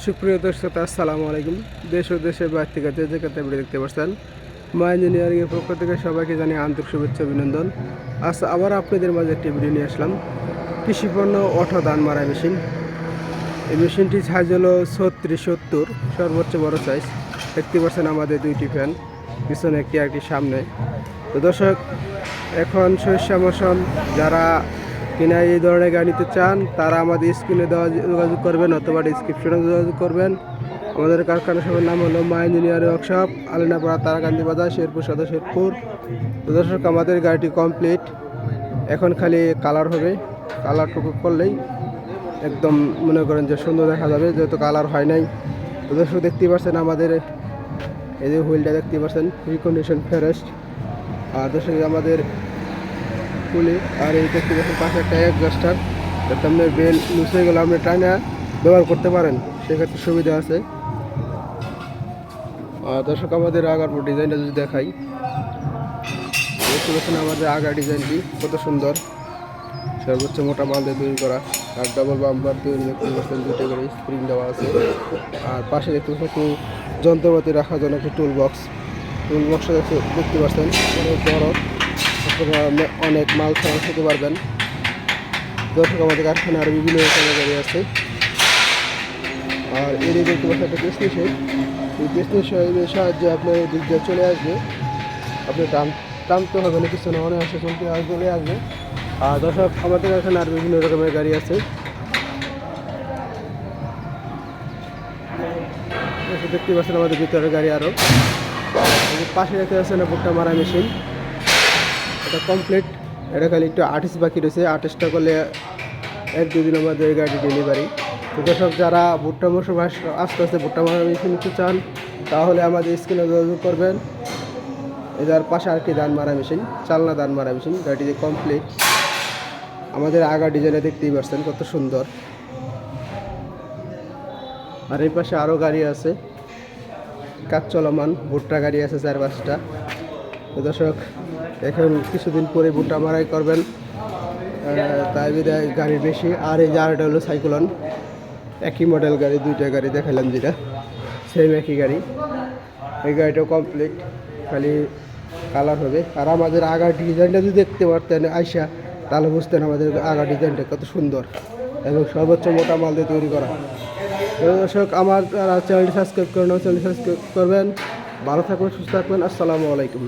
সুপ্রিয় দর্শক আসসালামু আলাইকুম। দেশ ও দেশের বাইরে থেকে যে যেখানে ভিডিও দেখতে পাচ্ছেন, মা ইঞ্জিনিয়ারিংয়ের পক্ষ থেকে সবাইকে জানিয়ে আন্তরিক শুভেচ্ছা অভিনন্দন। আজ আবার আপনাদের মাঝে একটি ভিডিও নিয়ে আসলাম। কৃষিপণ্য অটো ধান মারা মেশিন। এই মেশিনটির সাইজ হলো 36-70, সর্বোচ্চ বড় সাইজ। দেখতে পাচ্ছেন আমাদের দুইটি ফ্যান, পিছনে একটি একটি সামনে। তো দর্শক, এখন সরিষা মৌসুম, যারা কিনা এই ধরনের গাড়ি নিতে চান তারা আমাদের স্ক্রিনে দেওয়া যোগাযোগ করবেন অথবা ডিসক্রিপশনে যোগাযোগ করবেন। আমাদের কারখানা সবার নাম হলো মা ইঞ্জিনিয়ারিং ওয়ার্কশপ, আলিনাপাড়া, তারাকান্দি বাজার, শেরপুর সদর, শেরপুর। তো দর্শক, আমাদের গাড়িটি কমপ্লিট, এখন খালি কালার হবে। কালারটুকু করলেই একদম মনে করেন যে সুন্দর দেখা যাবে, যেহেতু কালার হয় নাই। তো দর্শক, দেখতেই পাচ্ছেন আমাদের এই যে হুইলটা দেখতে পাচ্ছেন, রিকন্ডিশন ফেরেস্ট। আর দর্শক, আমাদের খুলে আর এই দেখতে পাচ্ছেন পাশে একটা এক্সস্টার, যাতে আপনার বেল লুজ হয়ে গেলে আপনি টাইনা ব্যবহার করতে পারেন, সেক্ষেত্রে সুবিধা আছে। আর দর্শক, আমাদের আগার ডিজাইনটা যদি দেখাই, দেখতে পাচ্ছেন আমাদের আগা ডিজাইনটি কত সুন্দর, সর্বোচ্চ মোটা মাল দিয়ে তৈরি করা। আর ডাবল বাম্পার তৈরি দেখতে পাচ্ছেন, দুটো করে স্প্রিং দেওয়া আছে। আর পাশে দেখতে পাচ্ছেন একটু যন্ত্রপাতি রাখার জন্য একটি টুল বক্সটা দেখতে পাচ্ছেন অনেক বড়, অনেক মাল খাওয়া খেতে পারবেন। দর্শক, আমাদের কারখানা আরও বিভিন্ন রকমের গাড়ি আছে। আর এর দেখতে পাচ্ছেন একটা পেছনে শেপ, এই পেছনে শেপের সাহায্যে আপনার দিক দিয়ে চলে আসবে, আপনি টানতে হবে না, কিছু না, অনেক আসে চলে আসবে। আর দর্শক, আমাদের এখানে আর বিভিন্ন রকমের গাড়ি আছে। দেখতে পাচ্ছেন আমাদের ভিতরে গাড়ি আরও। পাশে দেখতে পাচ্ছেন ভুট্টা মারা মেশিন, এটা কমপ্লিট। এটা খালি একটু আর্টিস্ট বাকি রয়েছে, আর্টিস্টটা করলে 1-2 দিন আমাদের গাড়ি ডেলিভারি। তো দর্শক, যারা ভুট্টা মৌসুম আস্তে আস্তে ভুট্টা মারা মেশিন নিতে চান তাহলে আমাদের স্ক্রিনে যোগাযোগ করবেন। এটার পাশে আরেকটি ধান মারা মেশিন, চালনা ধান মারা মেশিন, গাড়িটি কমপ্লিট। আমাদের আগা ডিজাইনে দেখতেই পাচ্ছেন কত সুন্দর। আর এই পাশে আরও গাড়ি আছে, কাজ চলমান, ভুট্টা গাড়ি আছে 4-5টা। তো দর্শক, এখন কিছুদিন পরে ভুট্টা মারাই করবেন, তাই বিধায় গাড়ি বেশি। আর এই যে আরেকটা হলো সাইক্লোন, একই মডেল গাড়ি, দুইটা গাড়ি দেখালাম, যেটা সেম একই গাড়ি। এই গাড়িটাও কমপ্লিট, খালি কালার হবে। আর আমাদের আগার ডিজাইনটা যদি দেখতে পারতেন আইসা, তাহলে বুঝতেন আমাদের আগার ডিজাইনটা কত সুন্দর এবং সর্বোচ্চ মোটা মাল দিয়ে তৈরি করা। দর্শক, আমার চ্যানেলটি সাবস্ক্রাইব করবেন, ভালো থাকবেন, সুস্থ থাকবেন। আসসালামু আলাইকুম।